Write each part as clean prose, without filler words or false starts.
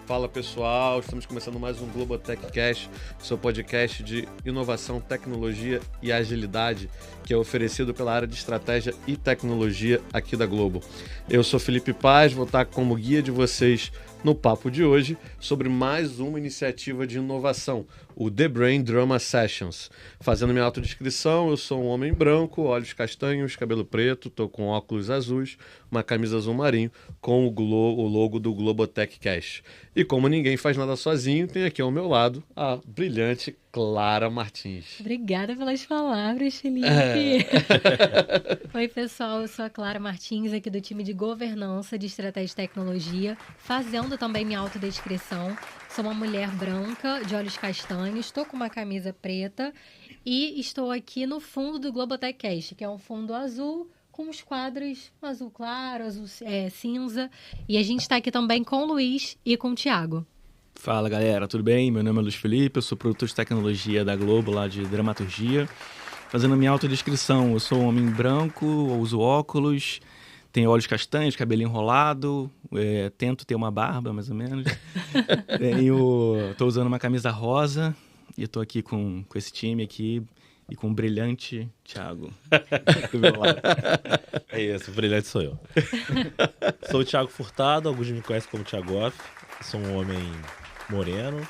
Fala pessoal, estamos começando mais um Globotech Cast, seu podcast de inovação, tecnologia e agilidade, que é oferecido pela área de estratégia e tecnologia aqui da Globo. Eu sou Felipe Paz, vou estar como guia de vocês no papo de hoje sobre mais uma iniciativa de inovação, o The Brain Drama Sessions. Fazendo minha autodescrição, eu sou um homem branco, olhos castanhos, cabelo preto, estou com óculos azuis, uma camisa azul marinho com o logo do Globotech Cast. E como ninguém faz nada sozinho, tem aqui ao meu lado a brilhante Clara Martins. Obrigada pelas palavras, Felipe. Oi, pessoal, eu sou a Clara Martins, aqui do time de governança de estratégia e tecnologia, fazendo também minha autodescrição. Sou uma mulher branca, de olhos castanhos, estou com uma camisa preta e estou aqui no fundo do Globotech Cast, que é um fundo azul com os quadros azul claro, azul cinza. E a gente está aqui também com o Luiz e com o Thiago. Fala galera, tudo bem? Meu nome é Luiz Felipe, eu sou produtor de tecnologia da Globo, lá de dramaturgia. Fazendo a minha autodescrição, eu sou um homem branco, uso óculos, tenho olhos castanhos, cabelo enrolado, tento ter uma barba, mais ou menos. Estou usando uma camisa rosa e estou aqui com esse time aqui e com o brilhante Thiago do meu lado. É isso, o brilhante sou eu. Sou o Thiago Furtado, alguns me conhecem como Thiago Off. Sou um homem moreno,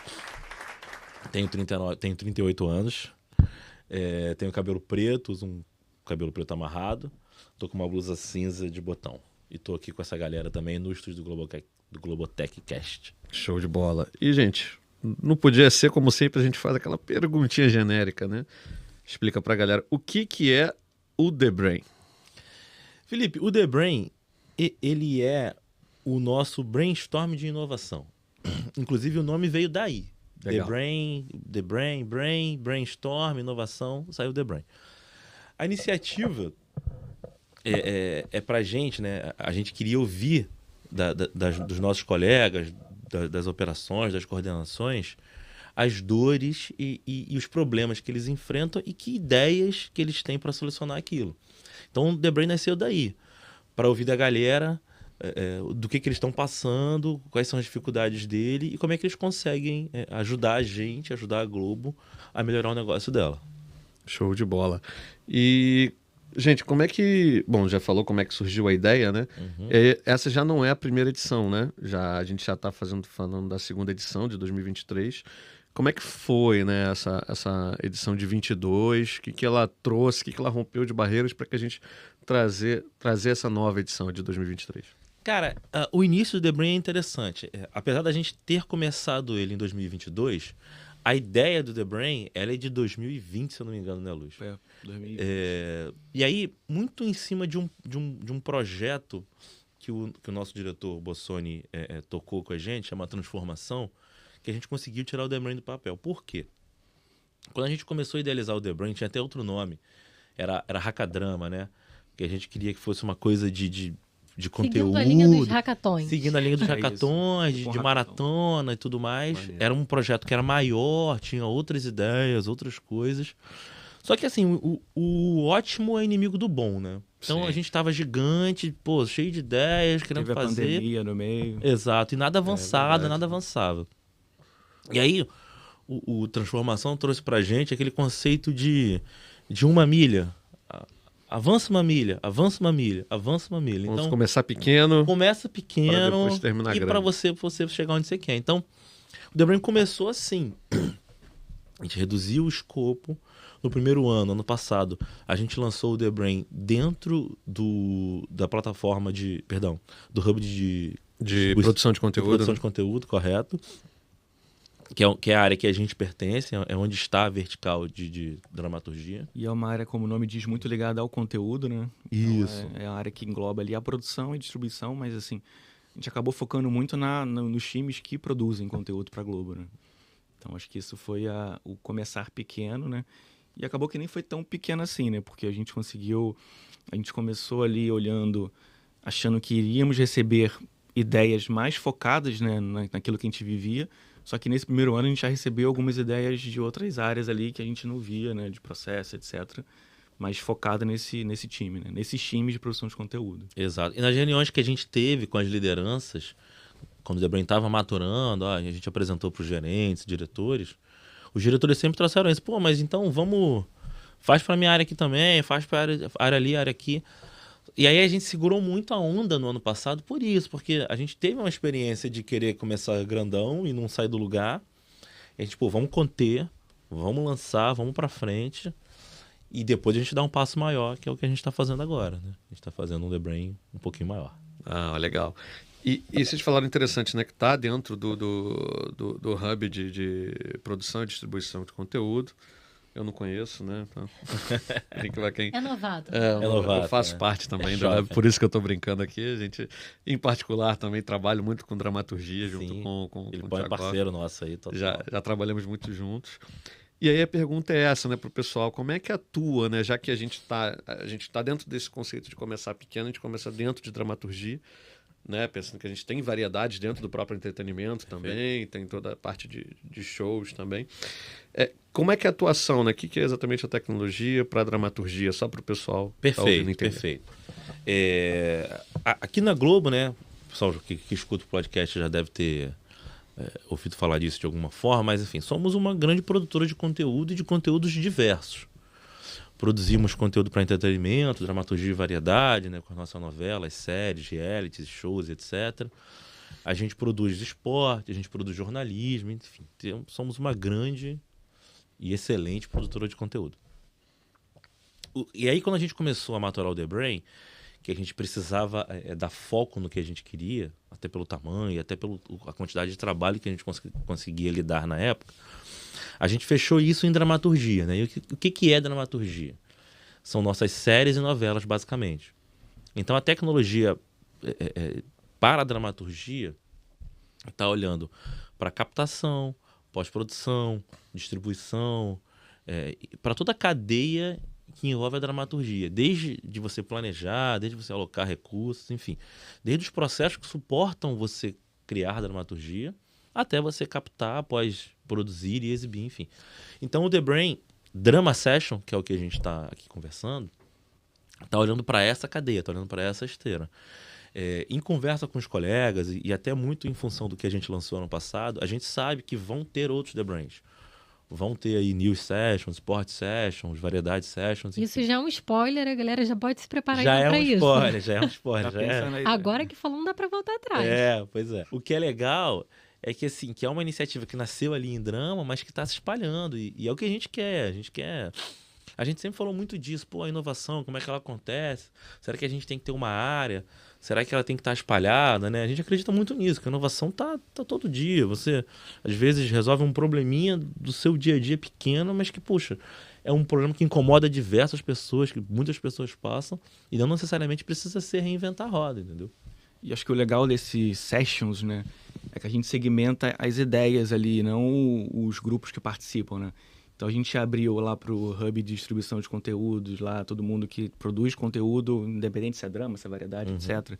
tenho 38 anos, tenho cabelo preto, uso um cabelo preto amarrado, tô com uma blusa cinza de botão. E tô aqui com essa galera também no estúdio do Globotech Cast. Show de bola. E, gente, não podia ser, como sempre, a gente faz aquela perguntinha genérica, né? Explica pra galera o que é o The Brain. Felipe, o The Brain, ele é o nosso brainstorm de inovação. Inclusive o nome veio daí. Legal. The Brain, brainstorm, inovação, saiu The Brain. A iniciativa é pra gente, né? A gente queria ouvir dos nossos colegas, das operações, das coordenações, as dores e os problemas que eles enfrentam e que ideias que eles têm para solucionar aquilo. Então o The Brain nasceu daí, para ouvir da galera do que eles estão passando, quais são as dificuldades dele e como é que eles conseguem ajudar a gente, ajudar a Globo a melhorar o negócio dela. Show de bola. E, gente, como é que... Bom, já falou como é que surgiu a ideia, né? Uhum. Essa já não é a primeira edição, né? A gente já está falando da segunda edição de 2023. Como é que foi, né, essa edição de 22? O que ela trouxe, o que ela rompeu de barreiras para que a gente trazer essa nova edição de 2023? Cara, o início do The Brain é interessante. Apesar da gente ter começado ele em 2022, a ideia do The Brain ela é de 2020, se eu não me engano, né, Luiz? 2020. E aí, muito em cima de um projeto que o nosso diretor Bossoni tocou com a gente, chama Transformação, que a gente conseguiu tirar o The Brain do papel. Por quê? Quando a gente começou a idealizar o The Brain, tinha até outro nome. Era Hackadrama, né? Que a gente queria que fosse uma coisa de conteúdo. Seguindo a linha dos hackathons. Seguindo a linha dos hackathons, de maratona e tudo mais. Maneiro. Era um projeto que era maior, tinha outras ideias, outras coisas. Só que assim, o ótimo é inimigo do bom, né? Então Sim. a gente tava gigante, cheio de ideias, querendo Teve a fazer. pandemia no meio. Exato, e nada avançado, verdade. nada avançava. E aí, o Transformação trouxe pra gente aquele conceito de uma milha. Avança uma milha, avança uma milha, avança uma milha. Vamos Então, começar pequeno. começa Pra pequeno depois terminar e grande. para você chegar onde você quer. Então, o The Brain começou assim. A gente reduziu o escopo. No primeiro ano passado, a gente lançou o The Brain dentro da plataforma do hub De produção de conteúdo. produção né? de conteúdo, correto. Que é a área que a gente pertence, é onde está a vertical de dramaturgia. E é uma área, como o nome diz, muito ligada ao conteúdo, né? Isso. Então, é a área que engloba ali a produção e distribuição, mas assim, a gente acabou focando muito nos times que produzem conteúdo para a Globo, né? Então acho que isso foi o começar pequeno, né? E acabou que nem foi tão pequeno assim, né? Porque a gente começou ali olhando, achando que iríamos receber ideias mais focadas, né, naquilo que a gente vivia. Só que nesse primeiro ano a gente já recebeu algumas ideias de outras áreas ali que a gente não via, né, de processo, etc. Mas focada nesse time, né? Nesses times de produção de conteúdo. Exato. E nas reuniões que a gente teve com as lideranças, quando o The Brain estava maturando, a gente apresentou para os gerentes, diretores, os diretores sempre trouxeram isso. Pô, mas então faz para minha área aqui também, faz para área ali, área aqui. E aí a gente segurou muito a onda no ano passado por isso, porque a gente teve uma experiência de querer começar grandão e não sair do lugar. E a gente, vamos conter, vamos lançar, vamos para frente. E depois a gente dá um passo maior, que é o que a gente está fazendo agora, né? A gente está fazendo um The Brain um pouquinho maior. Ah, legal. E vocês falaram interessante, né? Que está dentro do hub de produção e distribuição de conteúdo. Eu não conheço, né? Então, É novato. novato, eu faço parte também do hub, por isso que eu estou brincando aqui. A gente, em particular, também trabalho muito com dramaturgia, junto com ele o é Thiago parceiro nosso aí. Total. Já trabalhamos muito juntos. E aí a pergunta é essa, né, para o pessoal, como é que atua, né? Já que a gente tá dentro desse conceito de começar pequeno, a gente começa dentro de dramaturgia, né? Pensando que a gente tem variedades dentro do próprio entretenimento também, tem toda a parte de shows também. Como é que é a atuação, né? O que é exatamente a tecnologia para a dramaturgia, só para o pessoal Perfeito. Aqui na Globo, né? O pessoal que escuta o podcast já deve ter ouvido falar disso de alguma forma, mas enfim, somos uma grande produtora de conteúdo e de conteúdos diversos. Produzimos conteúdo para entretenimento, dramaturgia e variedade, né, com a nossa novelas, séries, realities, shows, etc. A gente produz esporte, a gente produz jornalismo, enfim, somos uma grande e excelente produtora de conteúdo. E aí, quando a gente começou a maturar o The Brain, que a gente precisava dar foco no que a gente queria, até pelo tamanho e até pela quantidade de trabalho que a gente conseguia lidar na época, a gente fechou isso em dramaturgia, né? E o que é dramaturgia? São nossas séries e novelas, basicamente. Então, a tecnologia para a dramaturgia está olhando para captação, pós-produção, distribuição, para toda a cadeia que envolve a dramaturgia, desde de você planejar, desde você alocar recursos, enfim, desde os processos que suportam você criar dramaturgia, até você captar, após produzir e exibir, enfim. Então o The Brain Drama Session, que é o que a gente está aqui conversando, está olhando para essa cadeia, está olhando para essa esteira. Em conversa com os colegas, e até muito em função do que a gente lançou ano passado, a gente sabe que vão ter outros The Brains. Vão ter aí news sessions, sport sessions, variedade sessions. Enfim. Isso já é um spoiler, a galera já pode se preparar já para isso. Já é um spoiler. Agora que falou, não dá para voltar atrás. Pois é. O que é legal é que, assim, que é uma iniciativa que nasceu ali em drama, mas que está se espalhando. E é o que a gente quer. A gente sempre falou muito disso. Pô, a inovação, como é que ela acontece? Será que a gente tem que ter uma área? Será que ela tem que estar espalhada, né? A gente acredita muito nisso, que a inovação tá todo dia. Você, às vezes, resolve um probleminha do seu dia a dia pequeno, mas que, puxa, é um problema que incomoda diversas pessoas, que muitas pessoas passam, e não necessariamente precisa ser reinventar a roda, entendeu? E acho que o legal desses sessions, né, é que a gente segmenta as ideias ali, não os grupos que participam, né? Então a gente abriu lá para o hub de distribuição de conteúdos, lá todo mundo que produz conteúdo, independente se é drama, se é variedade, etc.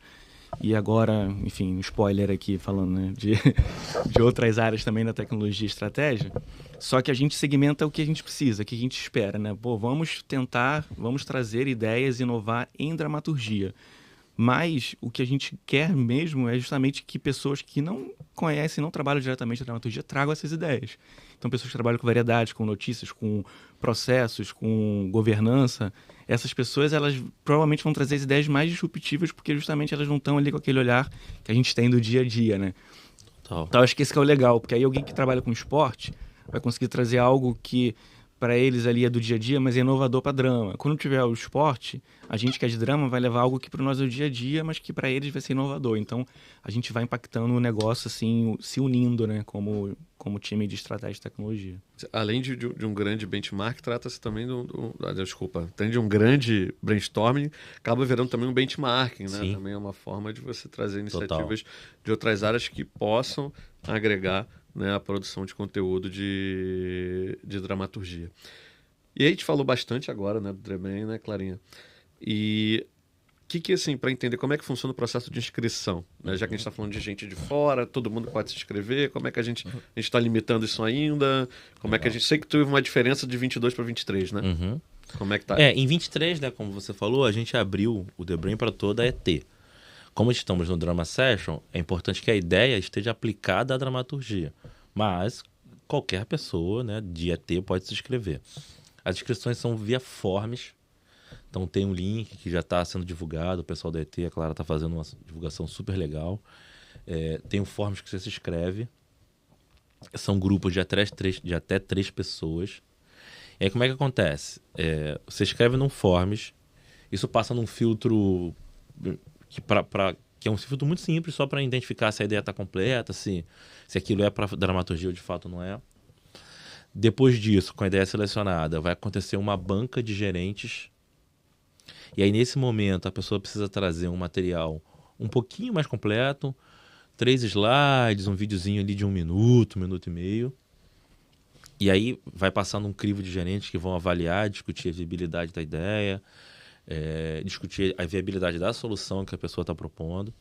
E agora, enfim, um spoiler aqui falando, né, de outras áreas também da tecnologia e estratégia. Só que a gente segmenta o que a gente precisa, o que a gente espera, né? Pô, vamos trazer ideias e inovar em dramaturgia. Mas o que a gente quer mesmo é justamente que pessoas que não conhecem, não trabalham diretamente na dramaturgia, tragam essas ideias. Então, pessoas que trabalham com variedade, com notícias, com processos, com governança, essas pessoas, elas provavelmente vão trazer as ideias mais disruptivas, porque justamente elas não estão ali com aquele olhar que a gente tem do dia a dia, né? Então, acho que esse que é o legal, porque aí alguém que trabalha com esporte vai conseguir trazer algo que para eles ali é do dia a dia, mas é inovador para drama. Quando tiver o esporte, a gente que é de drama vai levar algo que para nós é do dia a dia, mas que para eles vai ser inovador. Então, a gente vai impactando o negócio, assim, se unindo, né, como time de estratégia e tecnologia. Além de um grande benchmark, trata-se também de um grande brainstorming, acaba virando também um benchmarking, né? Sim. Também é uma forma de você trazer iniciativas de outras áreas que possam agregar, né, a produção de conteúdo de dramaturgia. E aí a gente falou bastante agora, né, do The Brain, né, Clarinha? E assim, para entender como é que funciona o processo de inscrição, né? Já que a gente está falando de gente de fora, todo mundo pode se inscrever, como é que a gente está limitando isso ainda? Como é que a gente... Sei que teve uma diferença de 22 para 23, né? Uhum. Como é que tá? Em 23, né, como você falou, a gente abriu o The Brain para toda a ET. como estamos no Drama Session, é importante que a ideia esteja aplicada à dramaturgia. Mas qualquer pessoa, né, de ET pode se inscrever. As inscrições são via Forms. Então tem um link que já está sendo divulgado. O pessoal da ET, a Clara, está fazendo uma divulgação super legal. Tem um Forms que você se inscreve. São grupos de até 3 pessoas. E aí como é que acontece? Você escreve num Forms, isso passa num filtro que é um filtro muito simples, só para identificar se a ideia está completa, se aquilo é para dramaturgia ou de fato não é. Depois disso, com a ideia selecionada, vai acontecer uma banca de gerentes. E aí, nesse momento, a pessoa precisa trazer um material um pouquinho mais completo, 3 slides, um videozinho ali de 1 minuto, 1 minuto e meio. E aí vai passar num crivo de gerentes que vão avaliar, discutir a viabilidade da ideia, discutir a viabilidade da solução que a pessoa está propondo.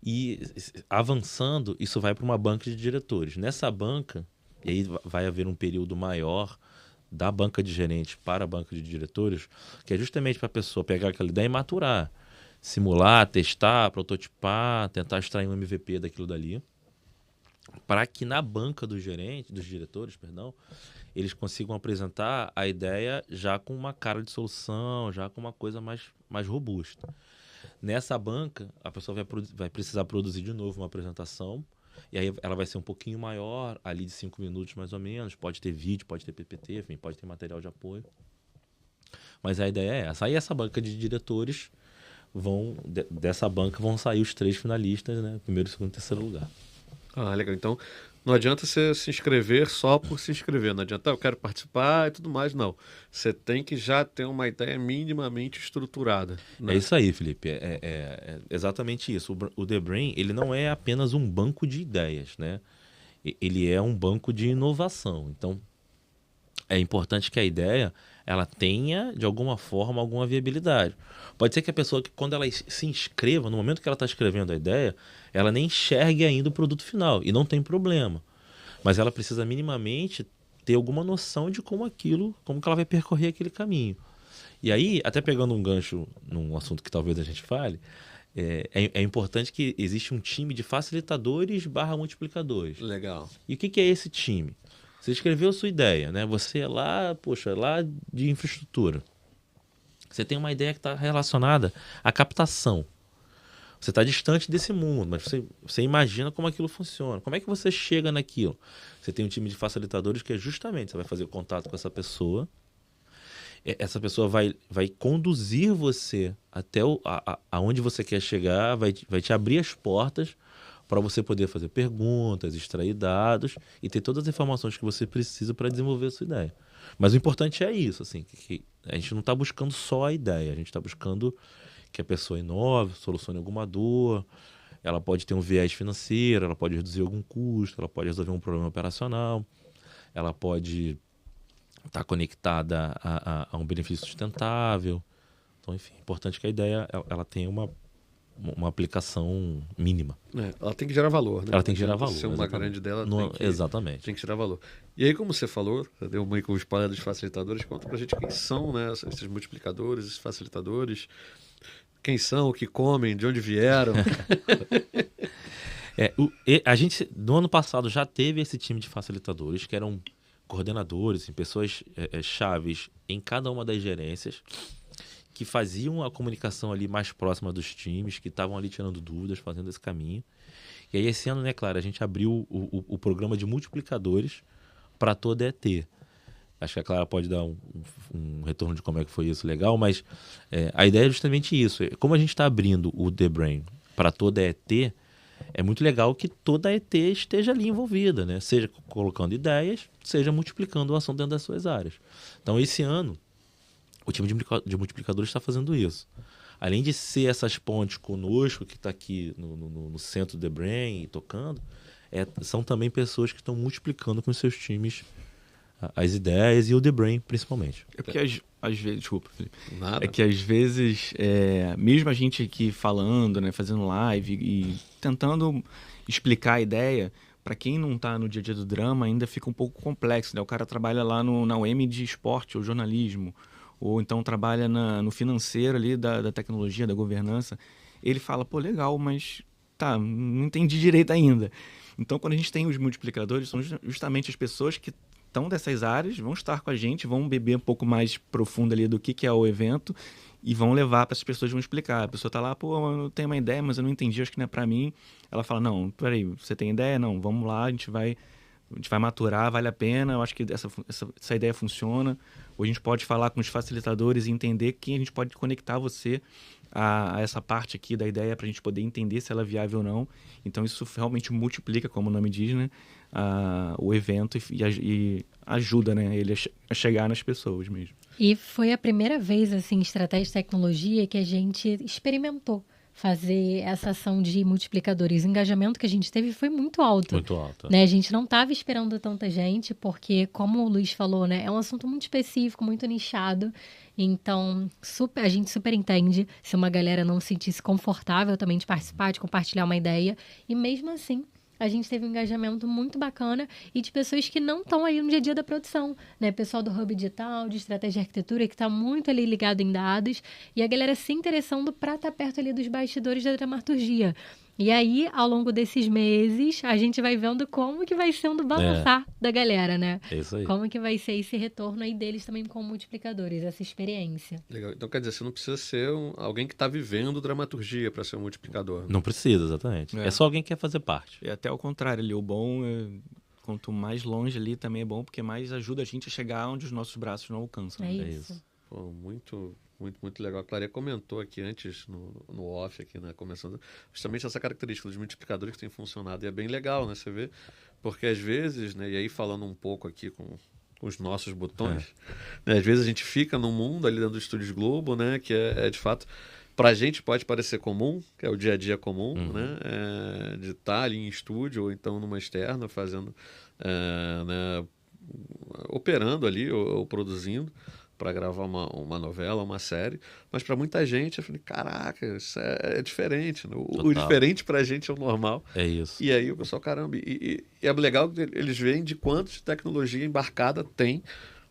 E avançando, isso vai para uma banca de diretores. Nessa banca, e aí vai haver um período maior da banca de gerentes para a banca de diretores, que é justamente para a pessoa pegar aquela ideia e maturar. Simular, testar, prototipar, tentar extrair um MVP daquilo dali, para que na banca dos diretores, eles consigam apresentar a ideia já com uma cara de solução, já com uma coisa mais robusta. Nessa banca, a pessoa vai precisar produzir de novo uma apresentação, e aí ela vai ser um pouquinho maior, ali de 5 minutos mais ou menos, pode ter vídeo, pode ter PPT, enfim, pode ter material de apoio. Mas a ideia é essa. Aí essa banca de diretores, dessa banca vão sair os 3 finalistas, né? Primeiro, segundo e terceiro lugar. Ah, legal. Então, não adianta você se inscrever só por se inscrever. Não adianta, eu quero participar e tudo mais, não. Você tem que já ter uma ideia minimamente estruturada, né? É isso aí, Felipe. É exatamente isso. O The Brain, ele não é apenas um banco de ideias, né? Ele é um banco de inovação. Então, é importante que a ideia ela tenha, de alguma forma, alguma viabilidade. Pode ser que a pessoa, quando ela se inscreva, no momento que ela está escrevendo a ideia, ela nem enxergue ainda o produto final, e não tem problema. Mas ela precisa minimamente ter alguma noção de como que ela vai percorrer aquele caminho. E aí, até pegando um gancho num assunto que talvez a gente fale, é importante que existe um time de facilitadores / multiplicadores. Legal. E o que é esse time? Você escreveu sua ideia, né? Você é lá de infraestrutura. Você tem uma ideia que está relacionada à captação. Você está distante desse mundo, mas você imagina como aquilo funciona. Como é que você chega naquilo? Você tem um time de facilitadores que você vai fazer contato com essa pessoa. Essa pessoa vai conduzir você até aonde você quer chegar, vai te abrir as portas para você poder fazer perguntas, extrair dados e ter todas as informações que você precisa para desenvolver a sua ideia. Mas o importante é isso, assim, que a gente não está buscando só a ideia, a gente está buscando que a pessoa inove, solucione alguma dor, ela pode ter um viés financeiro, ela pode reduzir algum custo, ela pode resolver um problema operacional, ela pode estar conectada a um benefício sustentável. Então, enfim, é importante que a ideia ela tenha uma aplicação mínima. Ela tem que gerar valor, né? Ela tem que gerar valor. Se uma grande dela exatamente. Tem que gerar valor. E aí, como você falou, deu meio que o spoiler dos facilitadores, conta pra gente quem são, né, esses multiplicadores, esses facilitadores, quem são, o que comem, de onde vieram. A gente, no ano passado, já teve esse time de facilitadores, que eram coordenadores, assim, pessoas chaves em cada uma das gerências, que faziam a comunicação ali mais próxima dos times, que estavam ali tirando dúvidas, fazendo esse caminho. E aí esse ano, né, Clara, a gente abriu o programa de multiplicadores para toda a ET. Acho que a Clara pode dar um retorno de como é que foi isso legal, mas a ideia é justamente isso. Como a gente está abrindo o The Brain para toda a ET, é muito legal que toda a ET esteja ali envolvida, né? Seja colocando ideias, seja multiplicando o assunto dentro das suas áreas. Então, esse ano, o time de multiplicadores está fazendo isso. Além de ser essas pontes conosco, que está aqui no centro do The Brain e tocando, são também pessoas que estão multiplicando com os seus times as ideias e o The Brain, principalmente. É porque às vezes, desculpa, Felipe. Nada. É que às vezes, mesmo a gente aqui falando, né, fazendo live e tentando explicar a ideia, para quem não está no dia a dia do drama, ainda fica um pouco complexo, né? O cara trabalha lá na UEM de esporte ou jornalismo, ou então trabalha no financeiro ali da tecnologia, da governança. ele fala, pô, legal, mas tá, não entendi direito ainda. Então, quando a gente tem os multiplicadores, são justamente as pessoas que estão dessas áreas, vão estar com a gente, vão beber um pouco mais profundo ali do que é o evento e vão levar para essas pessoas, vão explicar. A pessoa está lá, pô, eu tenho uma ideia, mas eu não entendi, acho que não é para mim. Ela fala, não, peraí, você tem ideia? Não, vamos lá, a gente vai maturar, vale a pena, eu acho que essa ideia funciona. Ou a gente pode falar com os facilitadores e entender que a gente pode conectar você a essa parte aqui da ideia para a gente poder entender se ela é viável ou não. Então isso realmente multiplica, como o nome diz, né, o evento e ajuda, né, ele a chegar nas pessoas mesmo. E foi a primeira vez, assim, Estratégia de Tecnologia que a gente experimentou fazer essa ação de multiplicadores. O engajamento que a gente teve foi muito alto. Muito alto. Né? A gente não estava esperando tanta gente, porque, como o Luiz falou, né, é um assunto muito específico, muito nichado. Então, a gente super entende se uma galera não se sentisse confortável também de participar, de compartilhar uma ideia. E mesmo assim, a gente teve um engajamento muito bacana e de pessoas que não estão aí no dia a dia da produção, né? Pessoal do Hub Digital, de Estratégia de Arquitetura, que está muito ali ligado em dados, e a galera se interessando para estar perto ali dos bastidores da dramaturgia. E aí, ao longo desses meses, a gente vai vendo como que vai sendo o balançar da galera, né? É isso aí. Como que vai ser esse retorno aí deles também como multiplicadores, essa experiência. Legal. Então, quer dizer, você não precisa ser alguém que está vivendo dramaturgia para ser um multiplicador. Não precisa, exatamente. É só alguém que quer fazer parte. E até ao contrário, ali, o bom quanto mais longe ali também é bom, porque mais ajuda a gente a chegar onde os nossos braços não alcançam. É Né? isso. Pô, muito legal. A Clarinha comentou aqui antes, no off, aqui, né, começando, justamente essa característica dos multiplicadores que tem funcionado. E é bem legal, né, você vê, porque às vezes, né, e aí falando um pouco aqui com os nossos botões, né, às vezes a gente fica num mundo ali dentro do Estúdios Globo, né, que é de fato, pra gente pode parecer comum, que é o dia a dia comum, né, de estar ali em estúdio ou então numa externa fazendo, né, operando ali ou produzindo para gravar uma novela, uma série, mas para muita gente eu falei, caraca, isso é diferente, né? O diferente para a gente é o normal. É isso. E aí o pessoal, caramba, e é legal que eles veem de quanto de tecnologia embarcada tem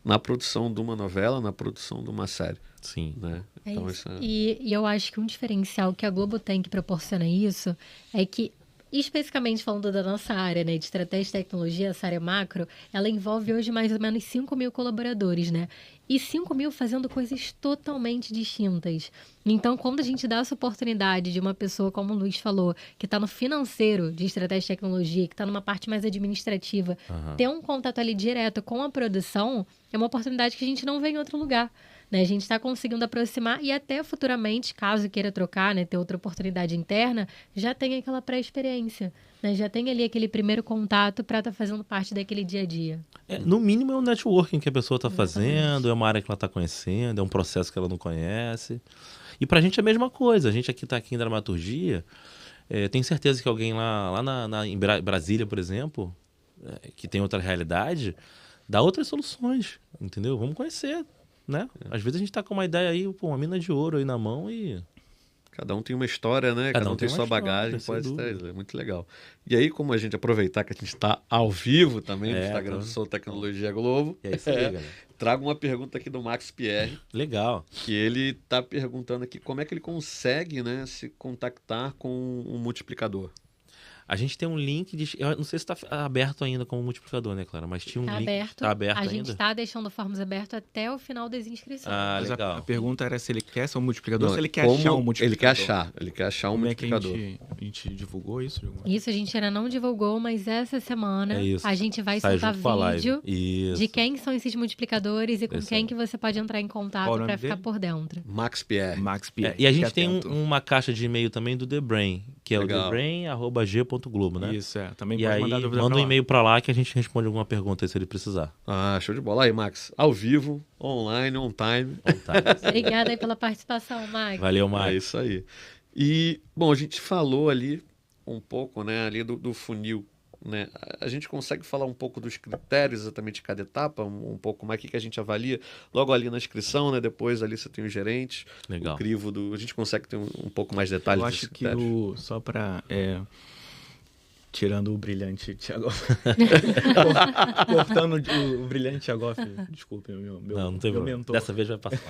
na produção de uma novela, na produção de uma série. Sim. Né? É então, isso. isso E eu acho que um diferencial que a Globo tem que proporciona isso é que, especificamente falando da nossa área, né, de estratégia e tecnologia, essa área macro, ela envolve hoje mais ou menos 5 mil colaboradores, né? E 5 mil fazendo coisas totalmente distintas. Então, quando a gente dá essa oportunidade de uma pessoa, como o Luiz falou, que está no financeiro de estratégia e tecnologia, que está numa parte mais administrativa, ter um contato ali direto com a produção, é uma oportunidade que a gente não vê em outro lugar. Né? A gente está conseguindo aproximar e até futuramente, caso queira trocar, né, ter outra oportunidade interna, já tem aquela pré-experiência. Né? Já tem ali aquele primeiro contato para estar fazendo parte daquele dia a dia. No mínimo é um networking que a pessoa está fazendo, é uma área que ela está conhecendo, é um processo que ela não conhece. E para a gente é a mesma coisa. A gente aqui está aqui em dramaturgia, tenho certeza que alguém lá em Brasília, por exemplo, que tem outra realidade, dá outras soluções, entendeu? Vamos conhecer. Né? Às vezes a gente tá com uma ideia aí, uma mina de ouro aí na mão e... Cada um tem uma história, né? Cada um tem sua bagagem, pode ter, é muito legal. E aí, como a gente aproveitar que a gente está ao vivo também no Instagram do Sou Tecnologia Globo, é isso aí, galera. Trago uma pergunta aqui do Max Pierre. Legal. Que ele está perguntando aqui como é que ele consegue, né, se contactar com um multiplicador. A gente tem um link eu não sei se está aberto ainda como multiplicador, né, Clara? Mas tinha um link. Está aberto a ainda? A gente está deixando formas abertas até o final das inscrições. Ah, legal. A pergunta era se ele quer ser um multiplicador ou se ele quer achar um multiplicador. Ele quer achar um como multiplicador. É que a gente divulgou isso? Isso a gente ainda não divulgou, mas essa semana a gente vai soltar vídeo de quem são esses multiplicadores e com quem que você pode entrar em contato para ficar por dentro. Max Pierre. E a gente tem uma caixa de e-mail também do The Brain, que é o thebrain@g.globo, né? Isso, também e pode aí, mandar dúvida manda um e-mail para lá que a gente responde alguma pergunta aí se ele precisar. Ah, show de bola. Aí, Max, ao vivo, online, on time. Obrigada aí pela participação, Max. Valeu, Max. É isso aí. E, bom, a gente falou ali um pouco, né, ali do funil, né? A gente consegue falar um pouco dos critérios exatamente de cada etapa, um pouco mais o que a gente avalia logo ali na inscrição, né? Depois ali você tem os gerentes, legal. O crivo a gente consegue ter um pouco mais de detalhes. Eu acho que só para tirando o brilhante Thiago. Cortando o brilhante Thiago. Desculpe, não tem problema. Mentor. Dessa vez vai passar.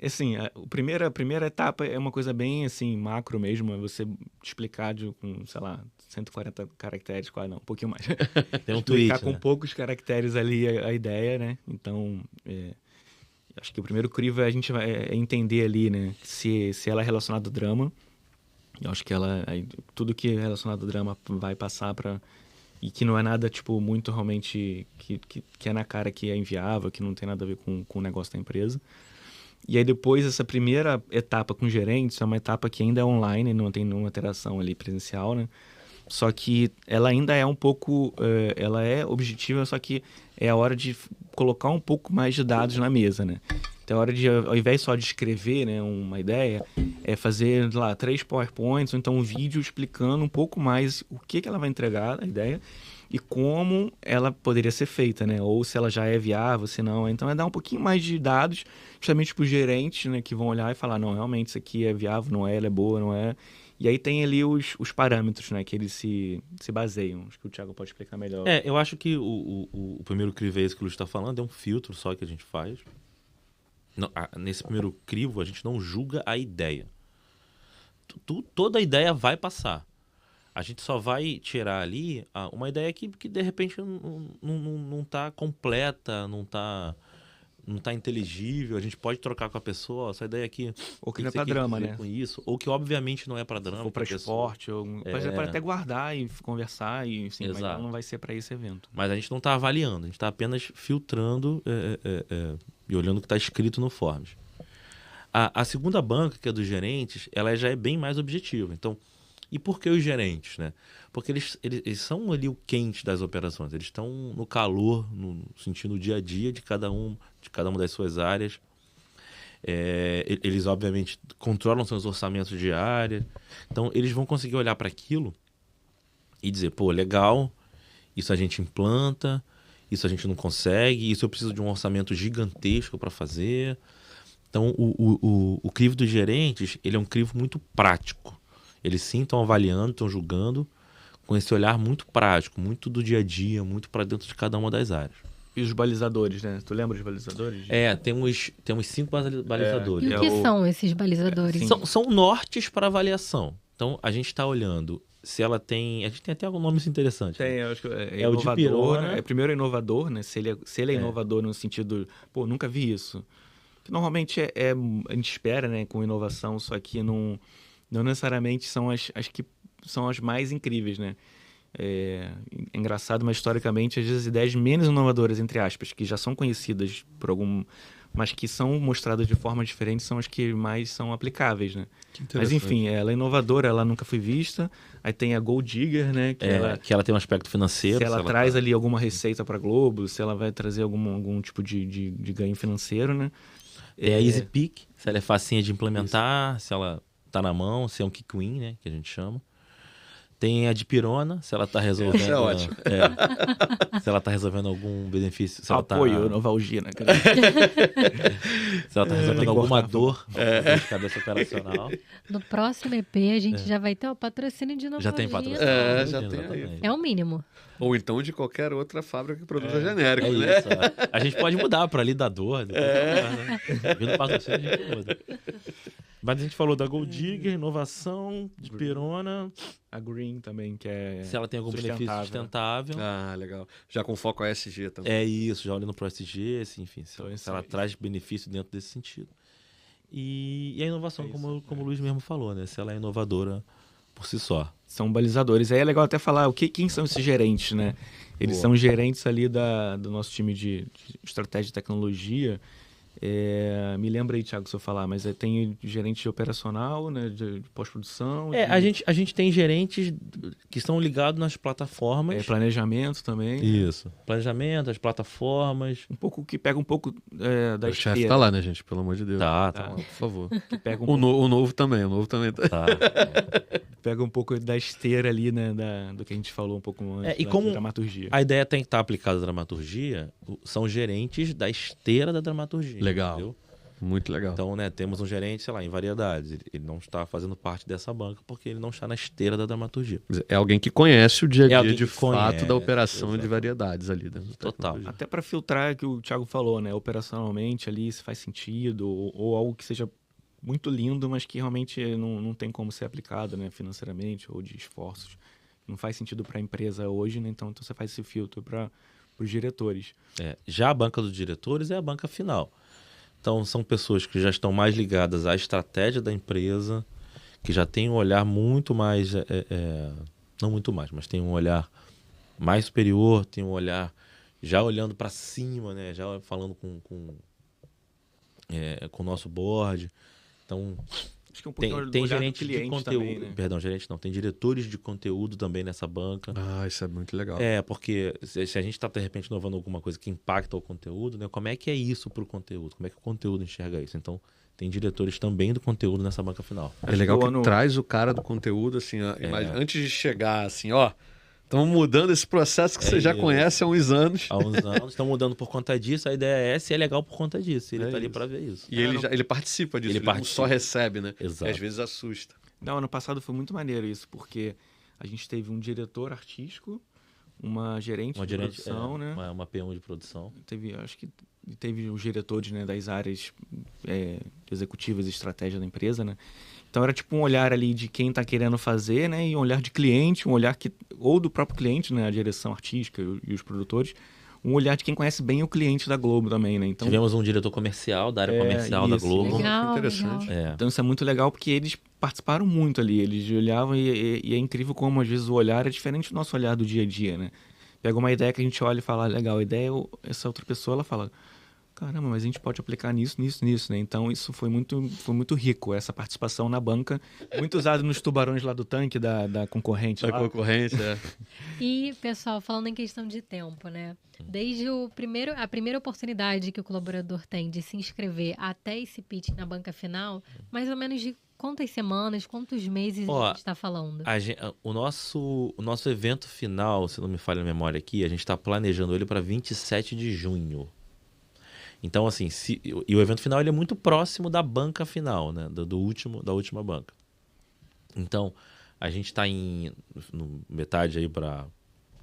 Assim, a primeira etapa é uma coisa bem assim, macro mesmo, é você explicar com, sei lá, 140 caracteres, quase não, um pouquinho mais. Tem um explicar tweet, com né? poucos caracteres ali a ideia, né? Então, acho que o primeiro crivo a gente vai entender ali, né? Se ela é relacionada ao drama. Eu acho que tudo que é relacionado ao drama vai passar para... E que não é nada, tipo, muito realmente... Que é na cara que é inviável, que não tem nada a ver com o negócio da empresa. E aí depois, essa primeira etapa com gerentes é uma etapa que ainda é online, não tem nenhuma interação ali presencial, né? Só que ela ainda é um pouco... ela é objetiva, só que é a hora de colocar um pouco mais de dados na mesa, né? Então, é hora de, ao invés só de escrever, né, uma ideia, é fazer lá 3 PowerPoints, ou então um vídeo explicando um pouco mais o que ela vai entregar, a ideia, e como ela poderia ser feita, né? Ou se ela já é viável, se não. Então, é dar um pouquinho mais de dados, justamente para os gerentes, né, que vão olhar e falar, não, realmente isso aqui é viável, não é, ela é boa, não é. E aí tem ali os parâmetros, né, que eles se baseiam. Acho que o Thiago pode explicar melhor. Eu acho que o primeiro crivo é esse que o Luiz está falando, é um filtro só que a gente faz. Não, nesse primeiro crivo, a gente não julga a ideia. Toda a ideia vai a gente só vai tirar ali uma ideia que de repente não está completa, não tá inteligível. A gente pode trocar com a pessoa, essa ideia aqui... Ou que não é para drama, né? Com isso, ou que obviamente não é para drama. Ou para esporte, pode até guardar e conversar, e, assim, mas ela não vai ser para esse evento. Mas a gente não está avaliando, a gente está apenas filtrando e olhando o que está escrito no Forms. A segunda banca, que é dos gerentes, ela já é bem mais objetiva. Então, e por que os gerentes, né? Porque eles são ali o quente das operações, eles estão no calor, sentindo o dia a dia de cada uma das suas áreas. Eles, obviamente, controlam seus orçamentos diários. Então, eles vão conseguir olhar para aquilo e dizer, pô, legal, isso a gente implanta, isso a gente não consegue, isso eu preciso de um orçamento gigantesco para fazer. Então, o crivo dos gerentes, ele é um crivo muito prático. Eles sim estão avaliando, estão julgando com esse olhar muito prático, muito do dia a dia, muito para dentro de cada uma das áreas. E os balizadores, né? Tu lembra dos balizadores? Temos 5 balizadores. E o que são esses balizadores? São nortes para avaliação. Então, a gente está olhando se ela tem... A gente tem até algum nome interessante. Tem, né? eu acho que é o inovador, de pirona. Né? Primeiro é inovador, né? Se ele é inovador no sentido... Pô, nunca vi isso. Que normalmente a gente espera, né? Com inovação, só que não necessariamente são as que são as mais incríveis, né? É engraçado, mas historicamente, às vezes, ideias menos inovadoras, entre aspas, que já são conhecidas por algum... mas que são mostradas de forma diferente, são as que mais são aplicáveis, né? Mas, enfim, ela é inovadora, ela nunca foi vista. Aí tem a Gold Digger, né? Que ela tem um aspecto financeiro. Se ela traz ali alguma receita para a Globo, se ela vai trazer algum tipo de ganho financeiro, né? É a Easy Pick, se ela é facinha de implementar, se ela tá na mão, se é um kick win, né? Que a gente chama. Tem a de pirona, se ela está resolvendo... Isso é ótimo. Se ela está resolvendo algum benefício... Se ela apoio, novalgia, né? Se ela está resolvendo alguma dor de cabeça operacional. No próximo EP, a gente já vai ter o patrocínio de novalgia. Já tem patrocínio. Já tem. É o mínimo. Ou então de qualquer outra fábrica que produza genérico, né? Isso, a gente pode mudar para lidador. Vindo patrocínio, a gente muda. Mas a gente falou da Gold Digger, inovação, de pirona. A Green também, que é se ela tem algum benefício sustentável. Ah, legal. Já com foco ESG também. É isso, já olhando para o ESG, enfim, se ela traz benefício dentro desse sentido. E a inovação, como o Luiz mesmo falou, né? Se ela é inovadora por si só. São balizadores. Aí é legal até falar quem são esses gerentes, né? Eles são gerentes ali do nosso time de estratégia de tecnologia. Me lembra aí, Thiago, se eu falar, mas tem gerente de operacional, né, de pós-produção. A gente tem gerentes que estão ligados nas plataformas. Planejamento também. Isso. Planejamento, as plataformas. Que pega um pouco da O chefe tá lá, né, gente? Pelo amor de Deus. Tá. Por favor. Que pega o novo também tá. Pega um pouco da esteira ali, né, do que a gente falou um pouco antes, e como dramaturgia. A ideia tem que estar aplicada à dramaturgia, são gerentes da esteira da dramaturgia. Legal. Entendeu? Muito legal. Então, né, temos um gerente, sei lá, em variedades. Ele não está fazendo parte dessa banca porque ele não está na esteira da dramaturgia. É alguém que conhece o dia a dia alguém de que fato conhece, da operação de exato. variedades ali dentro da Total. tecnologia. Até para filtrar o que o Thiago falou, né? Operacionalmente ali, se faz sentido, ou algo que seja muito lindo, mas que realmente não tem como ser aplicado, né? Financeiramente ou de esforços. Não faz sentido para a empresa hoje, né? Então você faz esse filtro para os diretores. Já a banca dos diretores é a banca final. Então, são pessoas que já estão mais ligadas à estratégia da empresa, que já têm um olhar muito mais... não muito mais, mas tem um olhar mais superior, tem um olhar já olhando para cima, né? Já falando com o nosso board. Então, Acho que é um pouquinho tem olhar do gerente de cliente conteúdo. também, né? Perdão, gerente não. Tem diretores de conteúdo também nessa banca. Ah, isso é muito legal. Porque se a gente está, de repente, inovando alguma coisa que impacta o conteúdo, né? Como é que é isso para o conteúdo? Como é que o conteúdo enxerga isso? Então, tem diretores também do conteúdo nessa banca final. É legal que ano- traz o cara do conteúdo, assim, ó, antes de chegar, assim, ó, estamos mudando esse processo que você já isso. conhece há uns anos. Há uns anos estão mudando por conta disso, a ideia é essa e é legal por conta disso. Ele É está ali isso. para ver isso. E ele participa disso, Ele ele não participa. só recebe, né? Exato. E às vezes assusta. Não, ano passado foi muito maneiro isso, porque a gente teve um diretor artístico, uma gerente Uma de gerente, produção, né? uma P1 de produção. Acho que teve os diretores, né, das áreas executivas e estratégia da empresa, né? Então era tipo um olhar ali de quem está querendo fazer, né? E um olhar de cliente, um olhar ou do próprio cliente, né? A direção artística e os produtores. Um olhar de quem conhece bem o cliente da Globo também, né? Então, Tivemos um diretor comercial da área comercial da isso. Globo. Legal, interessante. legal. então isso é muito legal porque eles participaram muito ali. Eles olhavam e é incrível como às vezes o olhar é diferente do nosso olhar do dia a dia, né? Pega uma ideia que a gente olha e fala, legal, a ideia, essa outra pessoa ela fala, caramba, mas a gente pode aplicar nisso, né? Então isso foi muito rico, essa participação na banca, muito usado nos tubarões lá do tanque da concorrente. Da lá. concorrência, E, pessoal, falando em questão de tempo, né? Desde a primeira oportunidade que o colaborador tem de se inscrever até esse pitch na banca final, mais ou menos de quantas semanas, quantos meses a gente está falando? O nosso evento final, se não me falha a memória aqui, a gente está planejando ele para 27 de junho. Então, assim, e o evento final ele é muito próximo da banca final, né? Da última banca. Então, a gente está no metade aí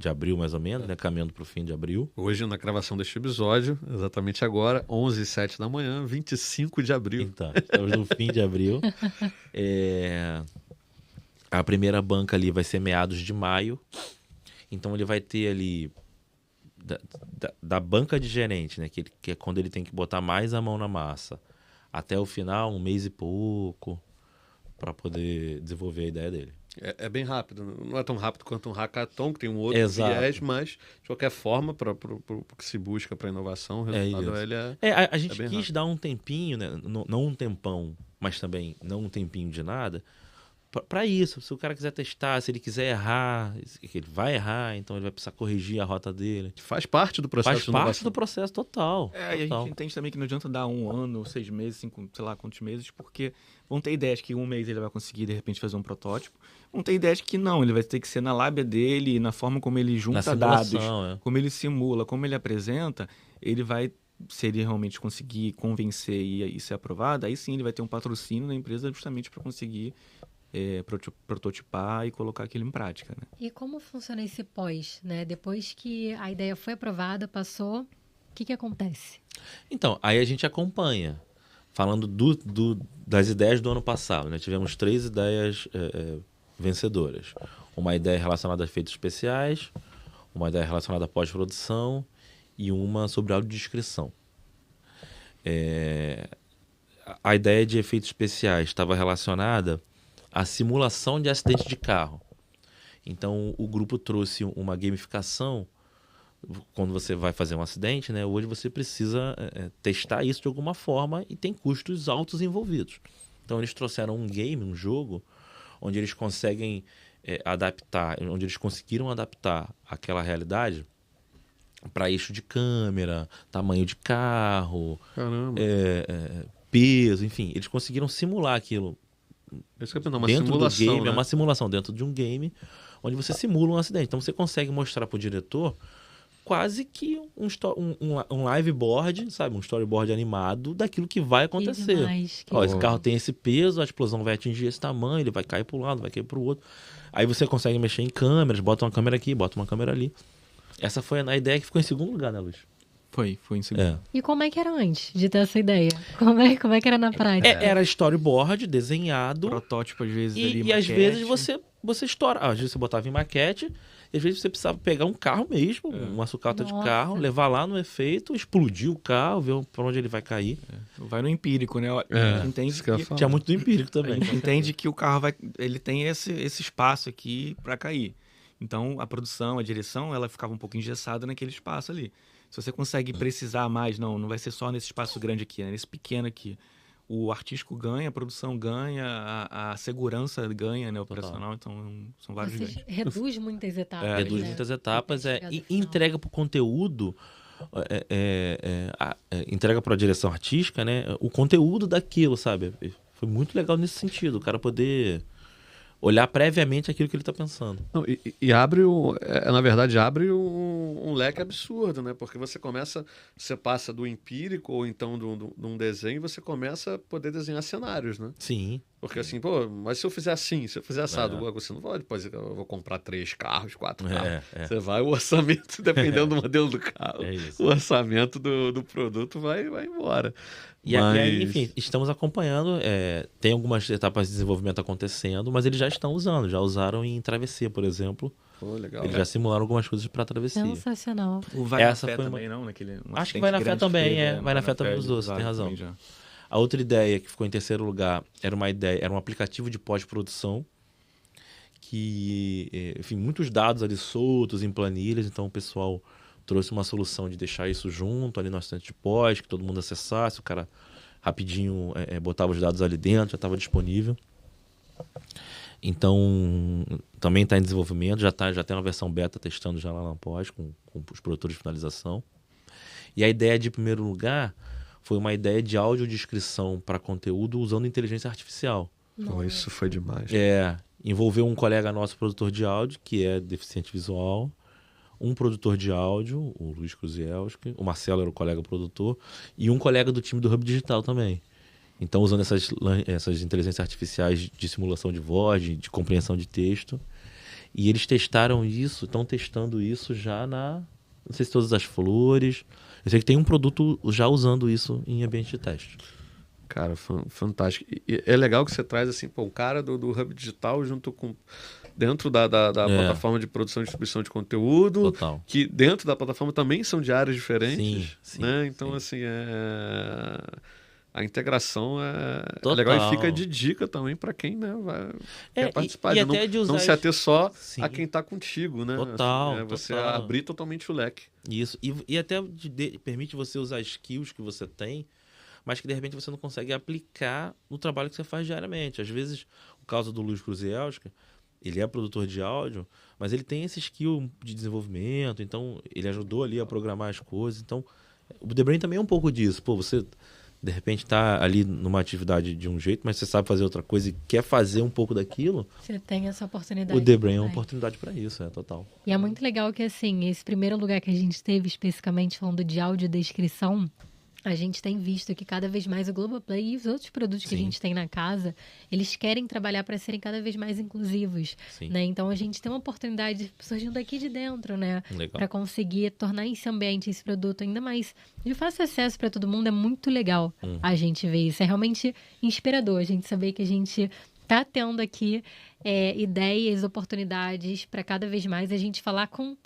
de abril, mais ou menos, né? Caminhando para o fim de abril. Hoje, na gravação deste episódio, exatamente agora, 11h07 da manhã, 25 de abril. Então, estamos no fim de abril. A primeira banca ali vai ser meados de maio. Então, ele vai ter ali da banca de gerente, né? Que é quando ele tem que botar mais a mão na massa. Até o final, 1 mês e pouco, para poder desenvolver a ideia dele. É bem rápido, não é tão rápido quanto um hackathon, que tem um outro Exato. viés, mas de qualquer forma, para o que se busca para inovação, o resultado isso. ele A gente bem quis rápido. dar um tempinho, né? Não um tempão, mas também não um tempinho de nada, para isso. Se o cara quiser testar, se ele quiser errar, ele vai errar, então ele vai precisar corrigir a rota dele. Faz parte do processo Faz de parte inovação. do processo total. E a total. gente entende também que não adianta dar 1 ano, 6 meses, 5, sei lá quantos meses, porque vão ter ideias que 1 mês ele vai conseguir, de repente, fazer um protótipo. Vão ter ideias que não, ele vai ter que ser na lábia dele, na forma como ele junta dados, como ele simula, como ele apresenta, ele vai, se ele realmente conseguir convencer e ser aprovado, aí sim ele vai ter um patrocínio da empresa justamente para conseguir prototipar e colocar aquilo em prática, né? E como funciona esse pós, né? Depois que a ideia foi aprovada, passou, o que acontece? Então, aí a gente acompanha. Falando das ideias do ano passado, né? Tivemos 3 ideias vencedoras. Uma ideia relacionada a efeitos especiais, uma ideia relacionada à pós-produção e uma sobre audiodescrição. A ideia de efeitos especiais estava relacionada à simulação de acidente de carro. Então, o grupo trouxe uma gamificação. Quando você vai fazer um acidente, né? Hoje você precisa testar isso de alguma forma e tem custos altos envolvidos. Então, eles trouxeram um game, um jogo, onde eles conseguem onde eles conseguiram adaptar aquela realidade para eixo de câmera, tamanho de carro, Caramba. peso, enfim. Eles conseguiram simular aquilo Isso é uma dentro simulação, do game. né? É uma simulação dentro de um game onde você simula um acidente. Então, você consegue mostrar para o diretor quase que um live board, sabe? Um storyboard animado daquilo que vai acontecer. demais, que Ó, esse bom. carro tem esse peso, a explosão vai atingir esse tamanho, ele vai cair para um lado, vai cair para o outro. Aí você consegue mexer em câmeras, bota uma câmera aqui, bota uma câmera ali. Essa foi a ideia que ficou em segundo lugar, né, Luiz? Foi em segundo. É. E como é que era antes de ter essa ideia? Como é que era na prática? Era storyboard desenhado Protótipo, às vezes, ali, e às maquete. vezes você estoura. Às vezes você botava em maquete, e às vezes você precisava pegar um carro mesmo, uma sucata de Nossa. carro, levar lá no efeito, explodir o carro, ver para onde ele vai cair. Vai no empírico, né? A gente entende isso que eu ia que, falar. Tinha muito do empírico a também. gente entende que o carro ele tem esse espaço aqui para cair. Então, a produção, a direção, ela ficava um pouco engessada naquele espaço ali. Se você consegue precisar mais, não vai ser só nesse espaço grande aqui, né? Nesse pequeno aqui. O artístico ganha, a produção ganha, a segurança ganha, né? O operacional, então são vários Vocês ganhos. reduz muitas etapas. Reduz né? muitas etapas Até chegar e no final. entrega para o conteúdo, entrega para a direção artística, né? O conteúdo daquilo, sabe? Foi muito legal nesse sentido, o cara poder olhar previamente aquilo que ele está pensando. Não, e abre, na verdade, abre um leque absurdo, né? Porque você passa do empírico ou então de um desenho, você começa a poder desenhar cenários, né? Sim. Porque assim, pô, mas se eu fizer assim, se eu fizer assado, você não vai, depois eu vou comprar 3 carros, 4 carros. Você vai, o orçamento, dependendo do modelo do carro, É isso. o orçamento do produto vai embora. E aí, enfim, estamos acompanhando, tem algumas etapas de desenvolvimento acontecendo, mas eles já estão usando, já usaram em travessia, por exemplo. Pô, legal. Eles já simularam algumas coisas para travessia. Sensacional. O Vai Essa na Fé foi também, não? Naquele, Acho que Vai na Fé também, Vai na Fé também usou, você tem razão. A outra ideia que ficou em terceiro lugar era um aplicativo de pós-produção que, enfim, muitos dados ali soltos em planilhas, então o pessoal trouxe uma solução de deixar isso junto ali no assistente de pós, que todo mundo acessasse, o cara rapidinho botava os dados ali dentro, já estava disponível. Então, também está em desenvolvimento, já tem uma versão beta testando já lá na pós, com os produtores de finalização. E a ideia de primeiro lugar foi uma ideia de audiodescrição para conteúdo usando inteligência artificial. Pô, isso foi demais. Envolveu um colega nosso, produtor de áudio, que é deficiente visual, um produtor de áudio, o Luiz Kruzielski, o Marcelo era o colega produtor, e um colega do time do Hub Digital também. Então, usando essas inteligências artificiais de simulação de voz, de compreensão de texto. E eles testaram isso, estão testando isso já não sei se todas as flores. Eu sei que tem um produto já usando isso em ambiente de teste. Cara, fantástico. E é legal que você traz assim, pô, o cara do Hub Digital junto com dentro da plataforma de produção e distribuição de conteúdo, Total. que dentro da plataforma também são de áreas diferentes, Sim, né? Então, sim. assim, a integração é Total. legal e fica de dica também para quem, né, quer participar. e de até de usar não se ater só Sim. a quem está contigo, né? Total, Assim, você total. abrir totalmente o leque. Isso. E até permite você usar skills que você tem, mas que de repente você não consegue aplicar no trabalho que você faz diariamente. Às vezes, o caso do Luiz Kruzielski, ele é produtor de áudio, mas ele tem esse skill de desenvolvimento, então ele ajudou ali a programar as coisas. Então, o The Brain também é um pouco disso. Pô, você de repente está ali numa atividade de um jeito, mas você sabe fazer outra coisa e quer fazer um pouco daquilo, Você tem essa oportunidade. o The Brain é uma também. oportunidade para isso, total. E é muito legal que, assim, esse primeiro lugar que a gente teve, especificamente falando de audiodescrição, a gente tem visto que cada vez mais o Globoplay e os outros produtos que a Sim. gente tem na casa, eles querem trabalhar para serem cada vez mais inclusivos, Sim. né? Então a gente tem uma oportunidade surgindo aqui de dentro, né? Legal. Para conseguir tornar esse ambiente, esse produto ainda mais de fácil acesso para todo mundo. É muito legal a gente ver isso. É realmente inspirador a gente saber que a gente tá tendo aqui ideias, oportunidades para cada vez mais a gente falar com...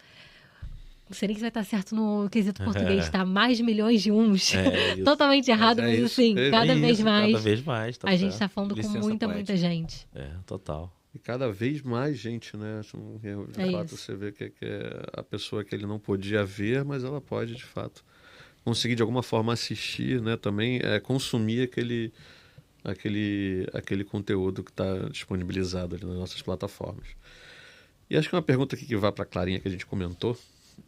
Não sei nem se vai estar certo no quesito português, tá? Mais milhões de uns. Isso. Totalmente errado, Mas é mas isso, assim, cada vez Isso, mais. Cada vez mais, tá A gente certo. está falando com Licença muita poética. gente. Total. E cada vez mais gente, né? Assim, de É fato, isso. você vê que a pessoa que ele não podia ver, mas ela pode, de fato, conseguir de alguma forma assistir, né? Também consumir aquele conteúdo que está disponibilizado ali nas nossas plataformas. E acho que uma pergunta aqui que vai para a Clarinha, que a gente comentou,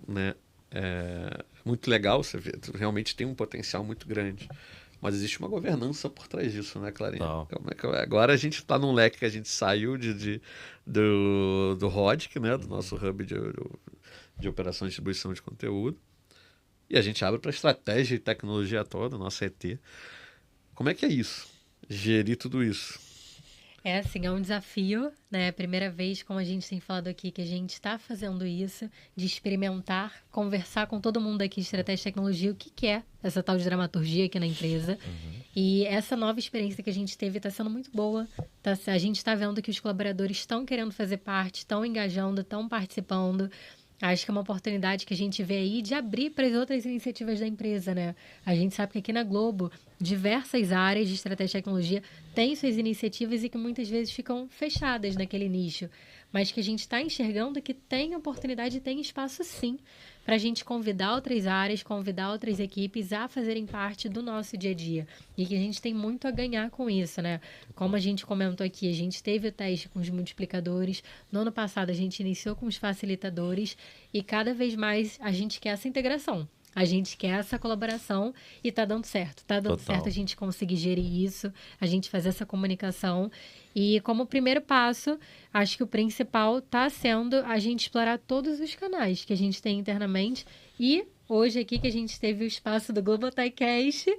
né? É muito legal você ver, realmente tem um potencial muito grande. Mas existe uma governança por trás disso, né, Clarinha? Não. Como é que agora a gente está num leque que a gente saiu do RODC, né, do nosso hub de operação e distribuição de conteúdo. E a gente abre para estratégia e tecnologia toda, nossa ET. Como é que é isso? Gerir tudo isso? É assim, é um desafio, né? Primeira vez, como a gente tem falado aqui, que a gente está fazendo isso, de experimentar, conversar com todo mundo aqui de estratégia e tecnologia, o que é essa tal de dramaturgia aqui na empresa. E essa nova experiência que a gente teve está sendo muito boa. A gente está vendo que os colaboradores estão querendo fazer parte, estão engajando, estão participando. Acho que é uma oportunidade que a gente vê aí de abrir para as outras iniciativas da empresa, né? A gente sabe que aqui na Globo, diversas áreas de estratégia e tecnologia têm suas iniciativas e que muitas vezes ficam fechadas naquele nicho. Mas que a gente está enxergando que tem oportunidade e tem espaço, sim, para a gente convidar outras áreas, convidar outras equipes a fazerem parte do nosso dia a dia. E que a gente tem muito a ganhar com isso, né? Como a gente comentou aqui, a gente teve o teste com os multiplicadores. No ano passado, a gente iniciou com os facilitadores. E cada vez mais a gente quer essa integração. A gente quer essa colaboração e tá dando certo. Tá dando certo a gente conseguir gerir isso, a gente fazer essa comunicação. E como primeiro passo, acho que o principal tá sendo a gente explorar todos os canais que a gente tem internamente. E hoje aqui que a gente teve o espaço do Global TechCast.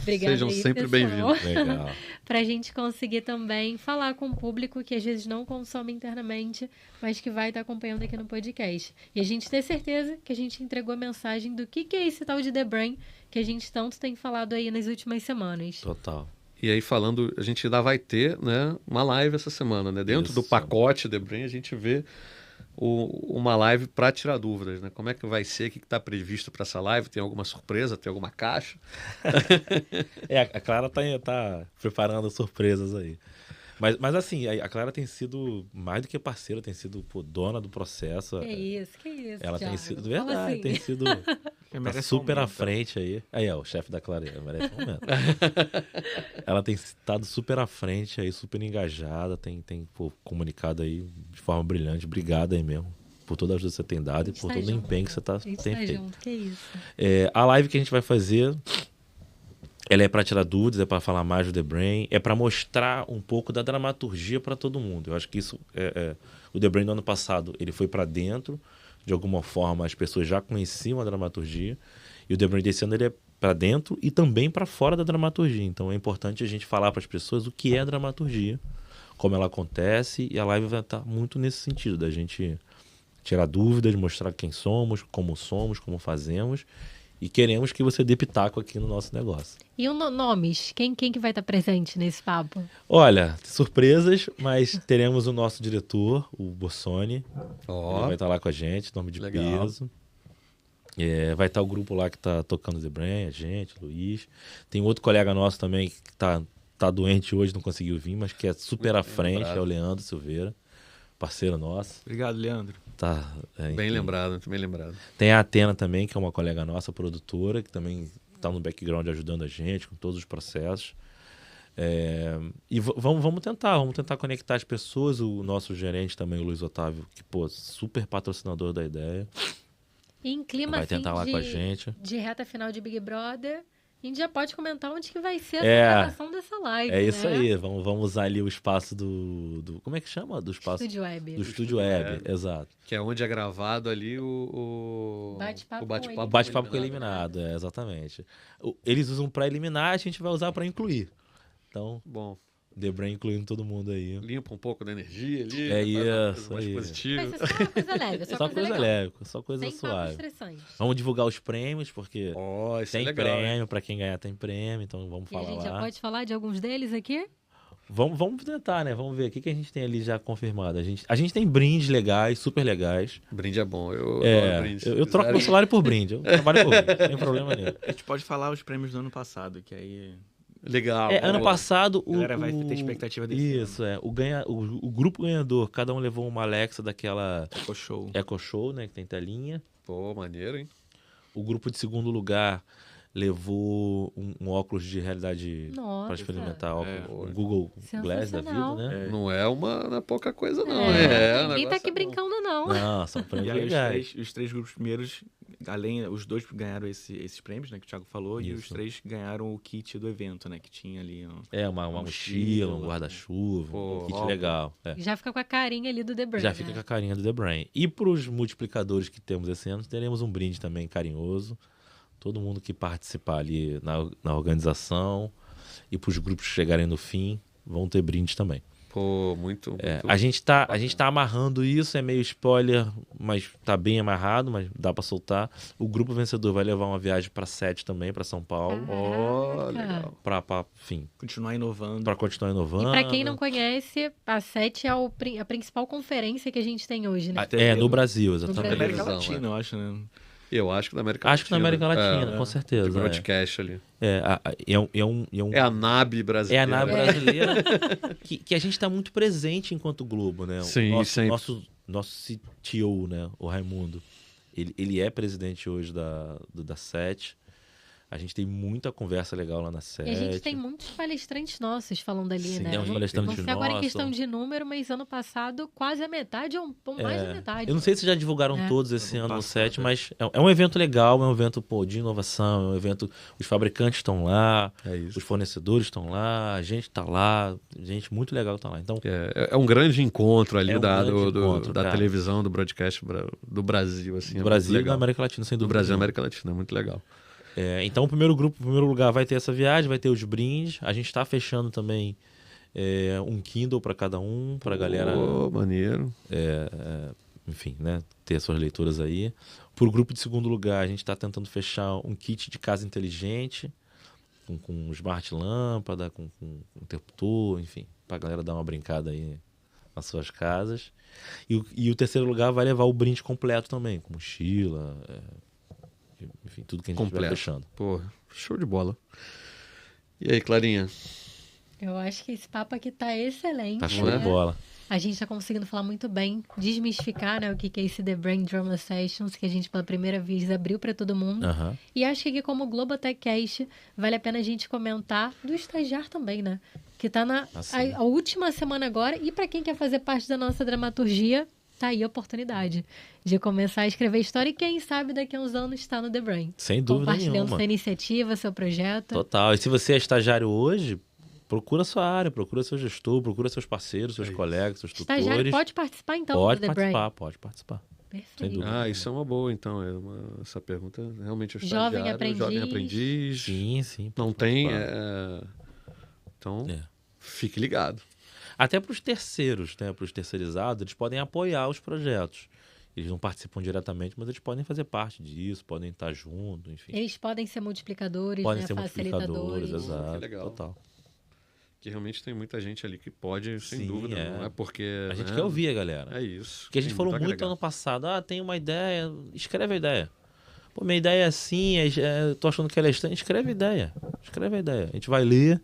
Obrigada. Sejam aí, sempre pessoal. bem-vindos. Legal. Para a gente conseguir também falar com o público que às vezes não consome internamente, mas que vai estar acompanhando aqui no podcast. E a gente ter certeza que a gente entregou a mensagem do que é esse tal de The Brain que a gente tanto tem falado aí nas últimas semanas. Total. E aí falando, a gente ainda vai ter, né, uma live essa semana, né? Dentro do pacote The Brain, a gente vê uma live para tirar dúvidas, né? Como é que vai ser, o que está previsto para essa live? Tem alguma surpresa? Tem alguma caixa? A Clara tá preparando surpresas aí. Mas assim, a Clara tem sido mais do que parceira, tem sido dona do processo. Que isso. Ela Thiago. tem sido, verdade, Assim? tem sido tá super à frente aí. Aí, o chefe da Clara, merece um momento. Ela tem estado super à frente aí, super engajada, tem comunicado aí de forma brilhante. Obrigado aí mesmo por toda a ajuda que você tem dado e por todo o empenho que você tem feito. Junto. Que isso. A live que a gente vai fazer, ela é para tirar dúvidas, é para falar mais do The Brain, é para mostrar um pouco da dramaturgia para todo mundo. Eu acho que isso o The Brain do ano passado, ele foi para dentro, de alguma forma as pessoas já conheciam a dramaturgia, e o The Brain desse ano ele é para dentro e também para fora da dramaturgia. Então é importante a gente falar para as pessoas o que é a dramaturgia, como ela acontece, e a live vai estar muito nesse sentido, da gente tirar dúvidas, mostrar quem somos, como fazemos, e queremos que você dê pitaco aqui no nosso negócio. E nomes? Quem que vai estar presente nesse papo? Olha, surpresas, mas teremos o nosso diretor, o Bossoni. Ele vai estar lá com a gente, nome de peso. Vai estar o grupo lá que está tocando The Brain, a gente, o Luiz. Tem outro colega nosso também que tá doente hoje, não conseguiu vir, mas que é super à frente, é o Leandro Silveira, parceiro nosso. Obrigado, Leandro. Bem lembrado. Tem a Atena também, que é uma colega nossa, produtora, que também está no background ajudando a gente com todos os processos. E vamos tentar conectar as pessoas. O nosso gerente também, o Luiz Otávio, que, super patrocinador da ideia. E em clima vai tentar lá com a gente. De reta final de Big Brother, a gente já pode comentar onde que vai ser a gravação dessa live. Isso aí, vamos usar ali o espaço do como é que chama? Do espaço Estúdio Web. Do Estúdio Web, exato. Que é onde é gravado ali o bate-papo com o eliminado, exatamente. Eles usam para eliminar, a gente vai usar para incluir. Então, bom, The Brain incluindo todo mundo aí. Limpa um pouco da energia ali. Mais positivo. Vai ser só uma coisa leve, só coisa leve, só coisa sem suave. Sem vamos divulgar os prêmios, porque tem legal, prêmio, para quem ganhar tem prêmio, então vamos falar lá. A gente já pode falar de alguns deles aqui? Vamos tentar, né? Vamos ver o que a gente tem ali já confirmado. A gente tem brindes legais, super legais. Brinde é bom. Eu troco meu salário por brinde. Eu trabalho por brinde, não tem problema nenhum. A gente pode falar os prêmios do ano passado, que aí... Legal. Ano passado... A galera vai ter expectativa desse ano. O grupo ganhador, cada um levou uma Alexa daquela... Echo Show, né? Que tem telinha. Pô, maneiro, hein? O grupo de segundo lugar levou um óculos de realidade Nossa. para experimentar, o É. Google Glass da vida, Sensacional. né? Não é pouca coisa, não. É, É, o ninguém tá negócio aqui é bom. brincando, não. Não, são E prêmios aí legais. os três grupos primeiros, além, os dois ganharam esses prêmios, né, que o Thiago falou, e os Isso. 3 ganharam o kit do evento, né, que tinha ali. Uma mochila, um guarda-chuva, Pô, um kit óculos. legal. Já fica com a carinha ali do The Brain. Já fica com a carinha do The Brain. E para os multiplicadores que temos esse ano, teremos um brinde também carinhoso. Todo mundo que participar ali na organização e para os grupos que chegarem no fim vão ter brindes também. Pô, muito. A gente tá amarrando isso, é meio spoiler, mas tá bem amarrado, mas dá para soltar. O grupo vencedor vai levar uma viagem para Sete também, para São Paulo, Ó, legal. enfim, Continuar inovando. para continuar E inovando. pra quem não conhece, a SET é a principal conferência que a gente tem hoje, né? No Brasil, exatamente. Brasil. América Televisão, Latina, eu acho, né? Eu acho que na América Acho que na América Latina, é, com certeza. de broadcast ali. É É a NAB É brasileira. a nave brasileira que a gente está muito presente enquanto Globo, né? Sim, sempre. Nosso CTO, né? O Raimundo, ele é presidente hoje da SET. A gente tem muita conversa legal lá na SET. E a gente tem muitos palestrantes nossos falando ali, Sim, né? uns Não palestrantes sei agora em nossos. questão de número, mas ano passado quase a metade ou mais da metade. Eu não sei se já divulgaram É. todos esse Ano ano no passado, SET, mas é um evento legal, é um evento de inovação, é um evento... Os fabricantes estão lá, É isso. os fornecedores estão lá, a gente está lá, gente muito legal está lá. Então, É um grande encontro ali É um grande encontro, da cara. televisão, do broadcast do Brasil, assim. do Brasil e legal. da América Latina, sem Do dúvida. Brasil e nenhuma. América Latina, é muito legal. Então, o primeiro lugar vai ter essa viagem, vai ter os brindes. A gente está fechando também um Kindle para cada um, para a galera, Pô, maneiro. enfim, né, ter suas leituras aí. Por grupo de segundo lugar, a gente está tentando fechar um kit de casa inteligente, com smart lâmpada, com interruptor, enfim, para a galera dar uma brincada aí nas suas casas. E o terceiro lugar vai levar o brinde completo também, com mochila, enfim, tudo que a gente estiver Completo. fechando. Pô, show de bola. E aí, Clarinha? Eu acho que esse papo aqui tá excelente. Tá show né? de bola. A gente tá conseguindo falar muito bem, desmistificar, né, o que é esse The Brain Drama Sessions, que a gente pela primeira vez abriu para todo mundo. Aham. E acho que aqui como Globotechcast, vale a pena a gente comentar do estagiário também, né? Que tá na Assim. a última semana agora. E para quem quer fazer parte da nossa dramaturgia, tá aí a oportunidade de começar a escrever história e quem sabe daqui a uns anos está no The Brain. Sem dúvida Compartilhando nenhuma. sua iniciativa, seu projeto. Total. E se você é estagiário hoje, procura sua área, procura seu gestor, procura seus parceiros, seus colegas, seus tutores. Estagiário pode participar então Pode do The Brain. participar. Sem Perfeito. dúvida. Isso é uma boa, então. Essa pergunta realmente é o Jovem estagiário, jovem aprendiz. Sim. Não pode tem. participar. Então, É. fique ligado. Até para os terceiros, né, para os terceirizados, eles podem apoiar os projetos. Eles não participam diretamente, mas eles podem fazer parte disso, podem estar junto, enfim. Eles podem ser multiplicadores, Podem né? ser Facilitadores. multiplicadores, exato. Que legal. Total. Que realmente tem muita gente ali que pode, sem Sim, dúvida. é. Não é porque. A gente né, quer ouvir a galera. É isso. Porque a gente Tem falou muito a muito agregar. ano passado, tem uma ideia, escreve a ideia. Pô, minha ideia é assim, tô achando que ela é estranha, escreve a ideia. A gente vai ler,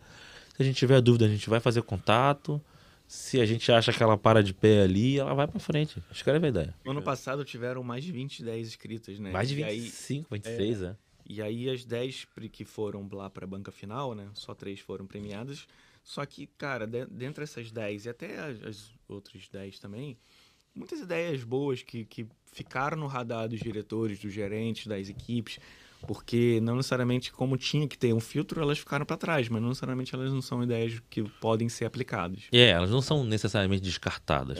se a gente tiver dúvida, a gente vai fazer contato. Se a gente acha que ela para de pé ali, ela vai pra frente. Escreve a ideia. No ano passado tiveram mais de 20 ideias escritas, né? Mais de E aí- 25, 26, E aí as 10 que foram lá para a banca final, né? Só 3 foram premiadas. Só que, cara, dentre essas 10 e até as outras 10 também, muitas ideias boas que ficaram no radar dos diretores, dos gerentes, das equipes, porque não necessariamente como tinha que ter um filtro, elas ficaram para trás, mas não necessariamente elas não são ideias que podem ser aplicadas. elas não são necessariamente descartadas.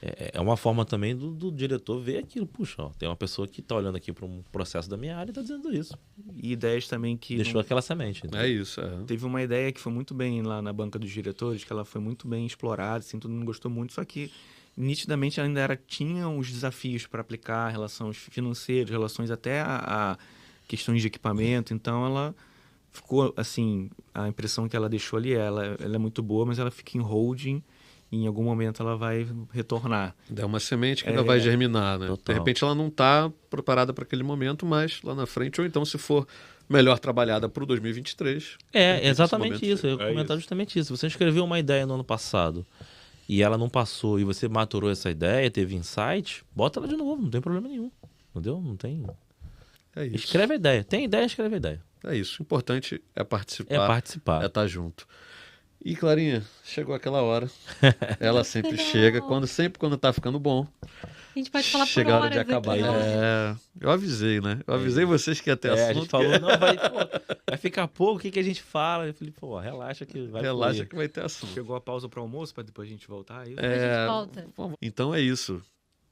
É uma forma também do diretor ver aquilo. Puxa, tem uma pessoa que tá olhando aqui para um processo da minha área e tá dizendo isso. E ideias também que Deixou aquela semente. É isso. Teve uma ideia que foi muito bem lá na banca dos diretores, que ela foi muito bem explorada, assim, todo mundo gostou muito, só que nitidamente ainda tinha os desafios para aplicar, relações financeiras, relações até a questões de equipamento, então ela ficou, assim, a impressão que ela deixou ali, ela é muito boa, mas ela fica em holding e em algum momento ela vai retornar. É uma semente que ainda vai germinar, né? Total. De repente ela não está preparada para aquele momento, mas lá na frente, ou então se for melhor trabalhada para o 2023. Exatamente esse isso. Eu ia comentar justamente isso. Você escreveu uma ideia no ano passado e ela não passou e você maturou essa ideia, teve insight, bota ela de novo, não tem problema nenhum. Entendeu? Não tem... É isso. Escreve a ideia. Tem ideia, escreve a ideia. É isso. O importante é participar. É participar. É estar junto. E, Clarinha, chegou aquela hora. Ela sempre Não. chega, quando tá ficando bom. A gente pode falar por Chega a hora de horas acabar. aqui, ó. Eu avisei, né? Eu avisei vocês que ia ter A assunto. gente falou, não, vai ficar pouco, o que a gente fala? Eu falei, pô, relaxa que vai Relaxa fluir. que vai ter assunto. Chegou a pausa para almoço para depois a gente voltar. Aí A gente volta. Então é isso.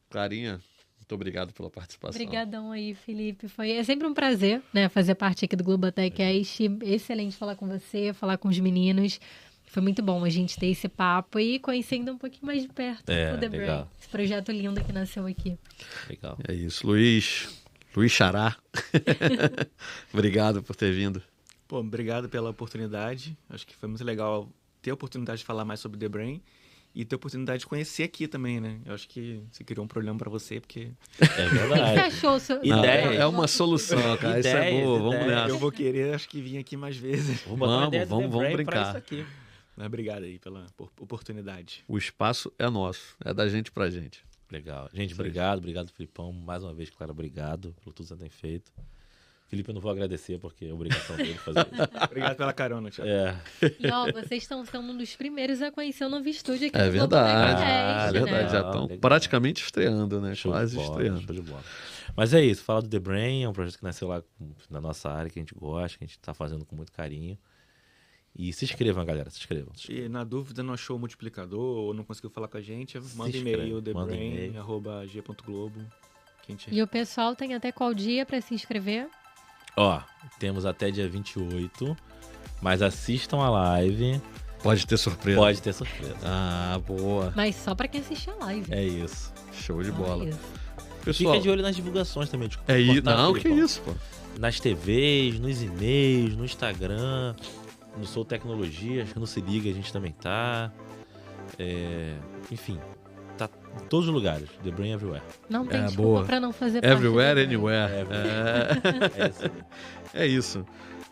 Clarinha, muito obrigado pela participação. Obrigadão aí, Felipe. É sempre um prazer, né, fazer parte aqui do Globotechcast. Excelente falar com você, falar com os meninos. Foi muito bom a gente ter esse papo e conhecer ainda um pouquinho mais de perto o The legal. Brain. Esse projeto lindo que nasceu aqui. Legal. É isso. Luiz Xará. Obrigado por ter vindo. Pô, obrigado pela oportunidade. Acho que foi muito legal ter a oportunidade de falar mais sobre The Brain e ter a oportunidade de conhecer aqui também, né? Eu acho que você criou um problema para você, porque... É O que você verdade. achou? Ideia. É uma solução, cara. Isso é Ideias, boa. Vamos ideias. nessa. eu vou querer, acho que, vir aqui mais vezes. Vamos botar uma ideia do Vamos The Brain brincar. pra isso aqui. Mas obrigado aí pela oportunidade. O espaço é nosso. É da gente pra gente. Legal. Gente, obrigado, Filipão. Mais uma vez, claro, obrigado pelo tudo que você tem feito. Felipe, eu não vou agradecer porque é obrigação dele fazer isso. Obrigado pela carona, Thiago. E ó, vocês estão sendo um dos primeiros a conhecer o novo estúdio aqui É do verdade. Globotechcast, É verdade. né? Já Legal, estão legal. praticamente estreando, né? Show Quase de bola, estreando. show de bola. Mas é isso, falar do The Brain é um projeto que nasceu lá na nossa área, que a gente gosta, que a gente tá fazendo com muito carinho. E se inscrevam, galera, se inscrevam. E na dúvida, não achou o multiplicador ou não conseguiu falar com a gente, manda inscreve, e-mail, manda e-mail. thebrain@g.globo. que a gente... E o pessoal tem até qual dia pra se inscrever? Ó, temos até dia 28, mas assistam a live, Pode ter surpresa. pode ter surpresa. Ah, boa. Mas só pra quem assistir a live. É isso. Show de Só bola. isso. Pessoal, Fica de olho nas divulgações também. Desculpa é isso. cortar, Não, que Filipão. isso, pô. Nas TVs, nos e-mails, no Instagram, no Sou Tecnologia, acho que no Se Liga a gente também tá. Enfim, tá em todos os lugares. The Brain Everywhere. Não tem É, desculpa boa. pra não fazer parte Everywhere, do Brain. anywhere. É isso aí. É isso.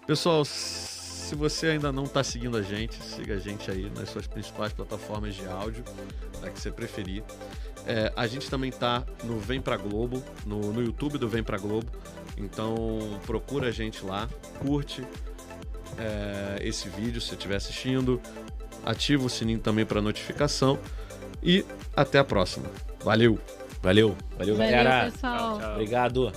Pessoal, se você ainda não está seguindo a gente, siga a gente aí nas suas principais plataformas de áudio, a que você preferir. A gente também tá no Vem Pra Globo, no YouTube do Vem Pra Globo. Então procura a gente lá, curte esse vídeo se você estiver assistindo, ativa o sininho também para notificação e até a próxima. Valeu! Valeu, galera. Valeu, pessoal. Tchau. Obrigado.